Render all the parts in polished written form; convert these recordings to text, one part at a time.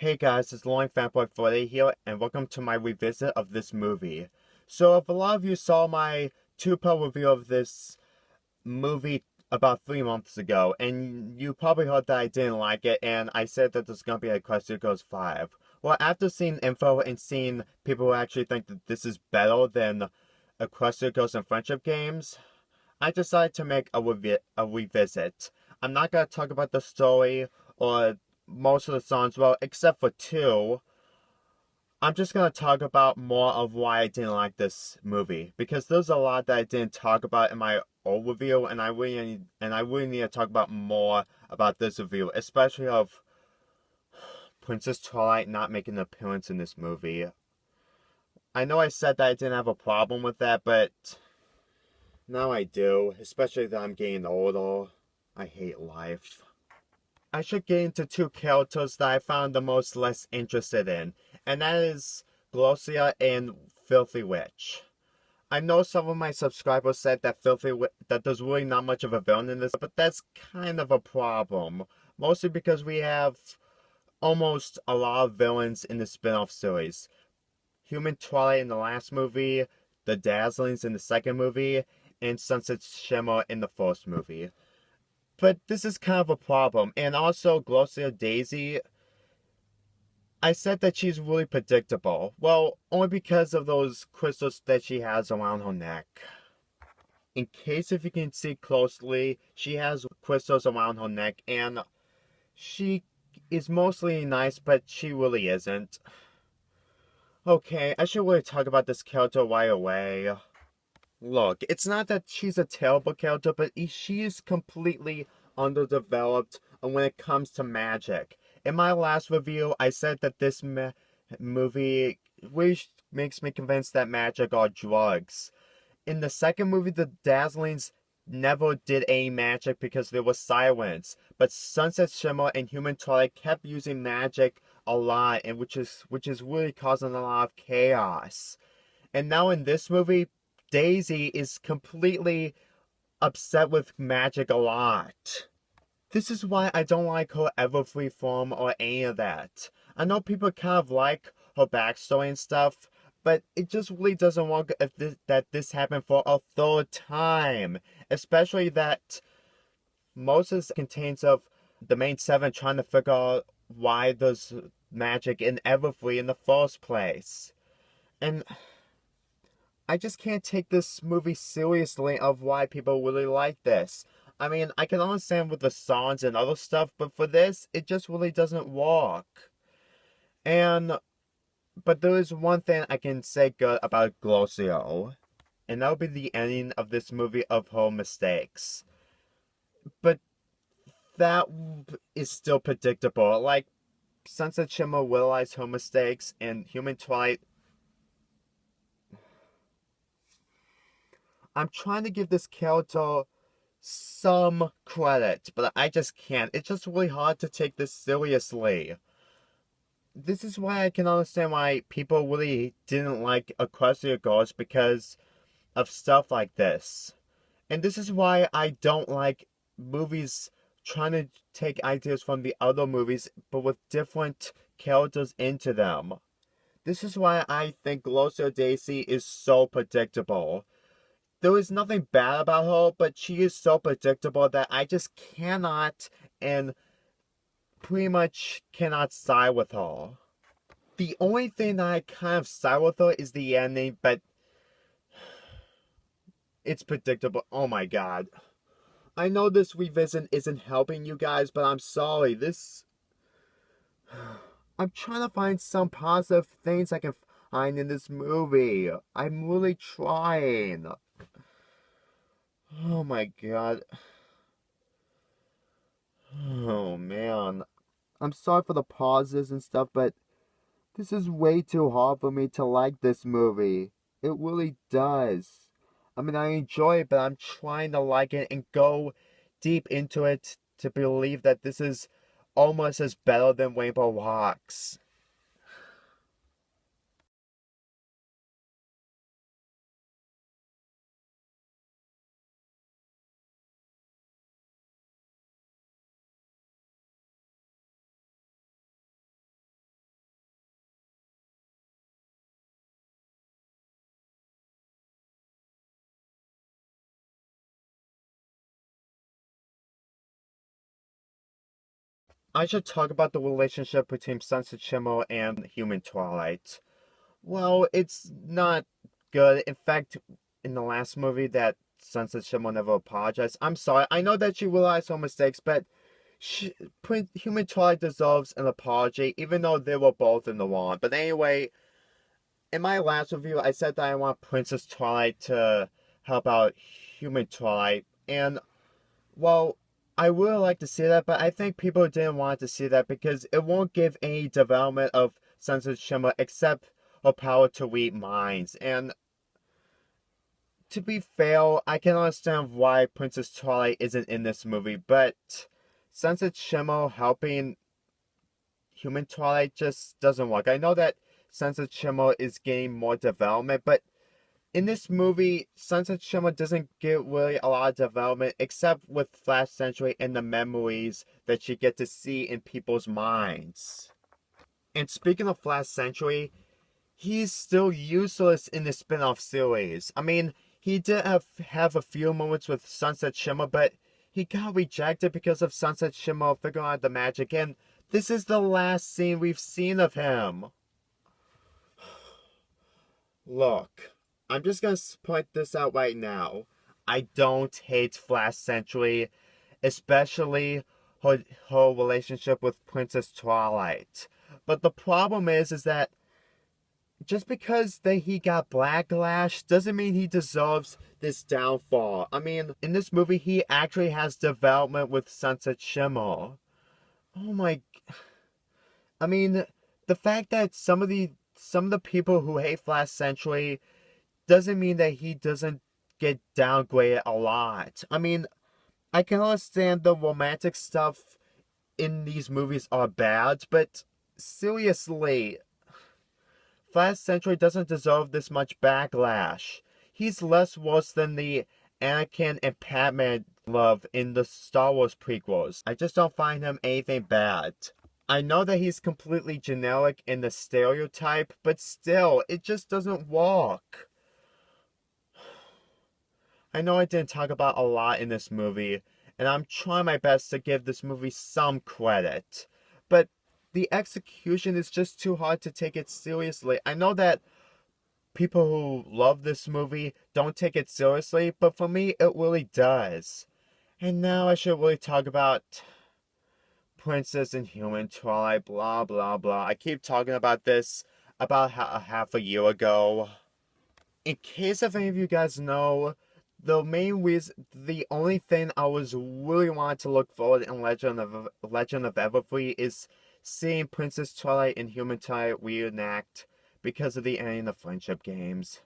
Hey guys, it's Loin Fanboy 40 here, and welcome to my revisit of this movie. So, if a lot of you saw my two-part review of this movie about 3 months ago, and you probably heard that I didn't like it, and I said that there's gonna be a Equestria Girls 5. Well, after seeing info and seeing people who actually think that this is better than Equestria Girls and Friendship Games, I decided to make a revisit. I'm not gonna talk about the story or most of the songs, well, except for two. I'm just gonna talk about more of why I didn't like this movie, because there's a lot that I didn't talk about in my old review, and I really need to talk about more about this review, especially of Princess Twilight not making an appearance in this movie. I know I said that I didn't have a problem with that, but now I do, especially that I'm getting older. I hate life. I should get into two characters that I found the most less interested in, and that is Glossia and Filthy Witch. I know some of my subscribers said that that there's really not much of a villain in this, but that's kind of a problem. Mostly because we have almost a lot of villains in the spin-off series. Human Twilight in the last movie, the Dazzlings in the second movie, and Sunset Shimmer in the first movie. But this is kind of a problem. And also, Glossia Daisy, I said that she's really predictable. Well, only because of those crystals that she has around her neck. In case if you can see closely, she has crystals around her neck, and she is mostly nice, but she really isn't. Okay, I should really talk about this character right away. Look, it's not that she's a terrible character, but she is completely underdeveloped when it comes to magic. In my last review, I said that this movie really makes me convinced that magic are drugs. In the second movie, the Dazzlings never did any magic because there was silence. But Sunset Shimmer and Human Twilight kept using magic a lot, and which is really causing a lot of chaos. And now in this movie, Daisy is completely upset with magic a lot. This is why I don't like her Everfree form or any of that. I know people kind of like her backstory and stuff, but it just really doesn't work if that this happened for a third time. Especially that Moses contains of the main seven trying to figure out why there's magic in Everfree in the first place. And I just can't take this movie seriously of why people really like this. I mean, I can understand with the songs and other stuff, but for this, it just really doesn't work. And, but there is one thing I can say good about Glossio, and that would be the ending of this movie of her mistakes. But that is still predictable. Like, Sunset Shimmer realized her mistakes, and Human Twilight, I'm trying to give this character some credit, but I just can't. It's just really hard to take this seriously. This is why I can understand why people really didn't like Equestria Girls, because of stuff like this. And this is why I don't like movies trying to take ideas from the other movies, but with different characters into them. This is why I think Glossia Daisy is so predictable. There is nothing bad about her, but she is so predictable that I just cannot and pretty much cannot side with her. The only thing that I kind of side with her is the ending, but it's predictable. Oh my god. I know this revision isn't helping you guys, but I'm sorry. I'm trying to find some positive things I can find in this movie. I'm really trying. Oh my god. Oh man. I'm sorry for the pauses and stuff, but this is way too hard for me to like this movie. It really does. I mean, I enjoy it, but I'm trying to like it and go deep into it to believe that this is almost as better than Rainbow Rocks. I should talk about the relationship between Sunset Shimmer and Human Twilight. Well, it's not good. In fact, in the last movie that Sunset Shimmer never apologized. I'm sorry. I know that she realized her mistakes, but Human Twilight deserves an apology, even though they were both in the wrong. But anyway, in my last review, I said that I want Princess Twilight to help out Human Twilight, and well, I would like to see that, but I think people didn't want to see that because it won't give any development of Sunset Shimmer except her power to read minds. And to be fair, I can understand why Princess Twilight isn't in this movie, but Sunset Shimmer helping Human Twilight just doesn't work. I know that Sunset Shimmer is getting more development, but in this movie, Sunset Shimmer doesn't get really a lot of development except with Flash Century and the memories that you get to see in people's minds. And speaking of Flash Century, he's still useless in the spin-off series. I mean, he did have a few moments with Sunset Shimmer, but he got rejected because of Sunset Shimmer figuring out the magic, and this is the last scene we've seen of him. Look, I'm just gonna point this out right now. I don't hate Flash Century, especially her relationship with Princess Twilight. But the problem is that just because he got backlash doesn't mean he deserves this downfall. I mean, in this movie, he actually has development with Sunset Shimmer. Oh my... I mean, the fact that some of the people who hate Flash Century doesn't mean that he doesn't get downgraded a lot. I mean, I can understand the romantic stuff in these movies are bad, but seriously, Flash Century doesn't deserve this much backlash. He's less worse than the Anakin and Padme love in the Star Wars prequels. I just don't find him anything bad. I know that he's completely generic in the stereotype, but still, it just doesn't work. I know I didn't talk about a lot in this movie, and I'm trying my best to give this movie some credit, but the execution is just too hard to take it seriously. I know that people who love this movie don't take it seriously, but for me, it really does. And now I should really talk about Princess and Human Twilight, blah blah blah. I keep talking about this about half a year ago. In case if any of you guys know, the main reason, the only thing I was really wanting to look forward in Legend of Everfree is seeing Princess Twilight and Human Twilight reenact because of the ending of Friendship Games.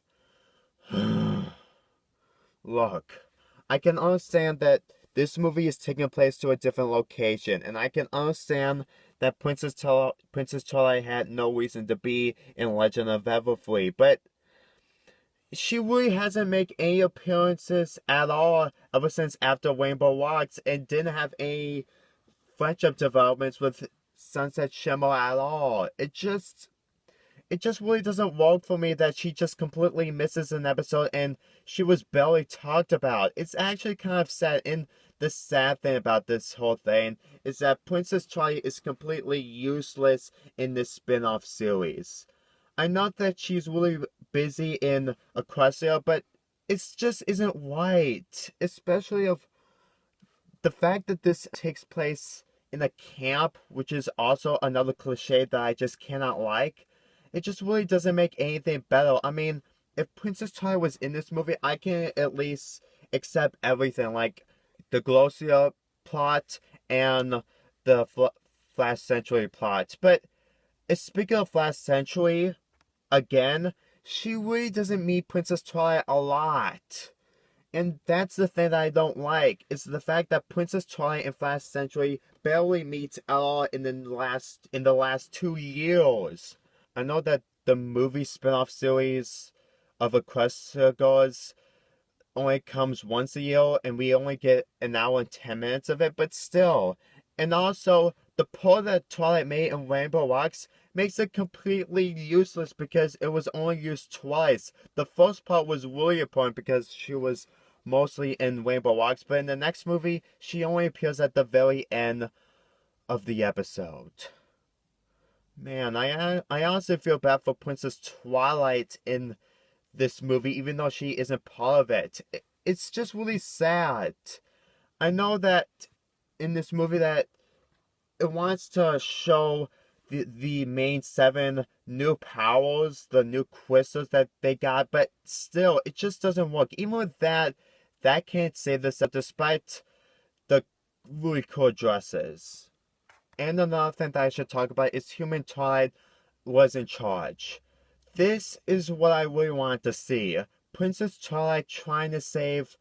Look, I can understand that this movie is taking place to a different location, and I can understand that Princess Twilight had no reason to be in Legend of Everfree, but she really hasn't made any appearances at all ever since after Rainbow Rocks, and didn't have any friendship developments with Sunset Shimmer at all. It just really doesn't work for me that she just completely misses an episode and she was barely talked about. It's actually kind of sad, and the sad thing about this whole thing is that Princess Twilight is completely useless in this spin-off series. I know that she's really busy in Equestria, but it just isn't right. Especially of the fact that this takes place in a camp, which is also another cliche that I just cannot like. It just really doesn't make anything better. I mean, if Princess Twilight was in this movie, I can at least accept everything, like the Glossia plot and the Flash Century plot. But speaking of Flash Century, again, she really doesn't meet Princess Twilight a lot. And that's the thing that I don't like, is the fact that Princess Twilight and Flash Century barely meet at all in the last 2 years. I know that the movie spin-off series of Equestria Girls only comes once a year, and we only get an hour and 10 minutes of it, but still. And also, the part that Twilight made in Rainbow Rocks makes it completely useless because it was only used twice. The first part was really important because she was mostly in Rainbow Rocks, but in the next movie, she only appears at the very end of the episode. Man, I honestly feel bad for Princess Twilight in this movie, even though she isn't part of it. It's just really sad. I know that in this movie that it wants to show the main seven new powers, the new crystals that they got, but still, it just doesn't work. Even with that, that can't save this up despite the really cool dresses. And another thing that I should talk about is Human Twilight was in charge. This is what I really wanted to see. Princess Twilight trying to save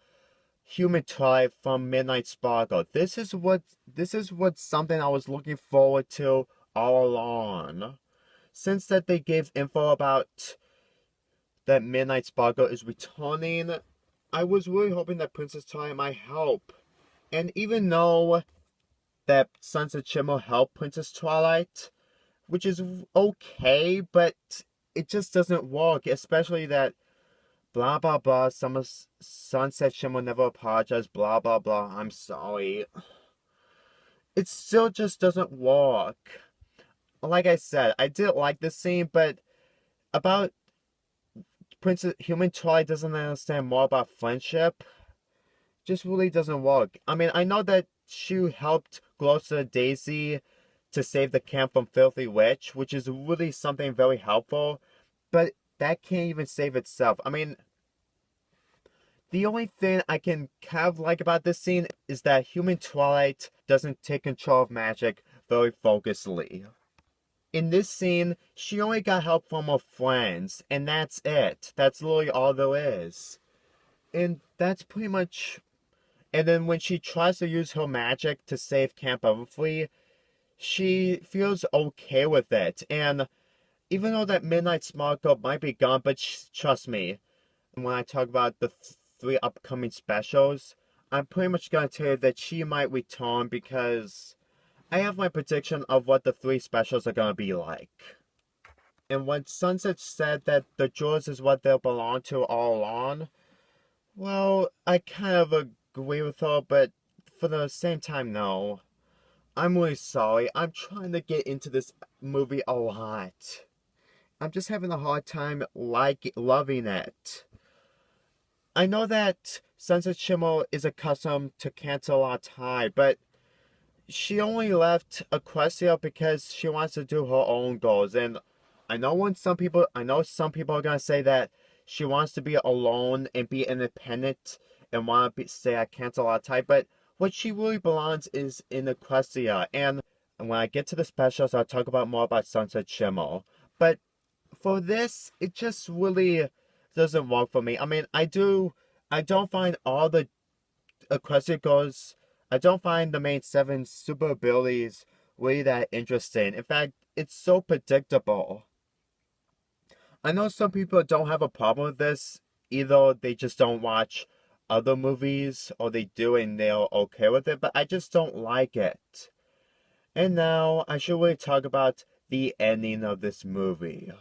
Human Twilight from Midnight Sparkle. This is what something I was looking forward to all along. Since that they gave info about that Midnight Sparkle is returning, I was really hoping that Princess Twilight might help. And even though that Sunset Shimmer helped Princess Twilight, which is okay, but it just doesn't work, especially that blah blah blah, Sunset Shimmer never apologized, blah blah blah, I'm sorry. It still just doesn't work. Like I said, I did like this scene, but about Princess Human Twilight doesn't understand more about friendship, just really doesn't work. I mean, I know that she helped Glossa Daisy to save the camp from Filthy Witch, which is really something very helpful, but that can't even save itself. I mean, the only thing I can kind of like about this scene is that Human Twilight doesn't take control of magic very focusedly. In this scene, she only got help from her friends, and that's it. That's literally all there is. And that's pretty much... And then when she tries to use her magic to save Camp Everfree, she feels okay with it. And even though that Midnight Sparkle might be gone, but trust me, when I talk about the three upcoming specials, I'm pretty much going to tell you that she might return because I have my prediction of what the three specials are going to be like. And when Sunset said that the jewels is what they'll belong to all along, well, I kind of agree with her, but for the same time, no. I'm really sorry. I'm trying to get into this movie a lot. I'm just having a hard time loving it. I know that Sunset Shimmer is accustomed to Canterlot's High, but she only left Equestria because she wants to do her own goals. And I know some people are gonna say that she wants to be alone and be independent and want to stay at Canterlot's High, but what she really belongs is in Equestria. And when I get to the specials, I'll talk about more about Sunset Shimmer. But for this, it just really doesn't work for me. I mean, I don't find all the Equestria goals, I don't find the main seven super abilities really that interesting. In fact, it's so predictable. I know some people don't have a problem with this. Either they just don't watch other movies, or they do and they're okay with it, but I just don't like it. And now, I should really talk about the ending of this movie.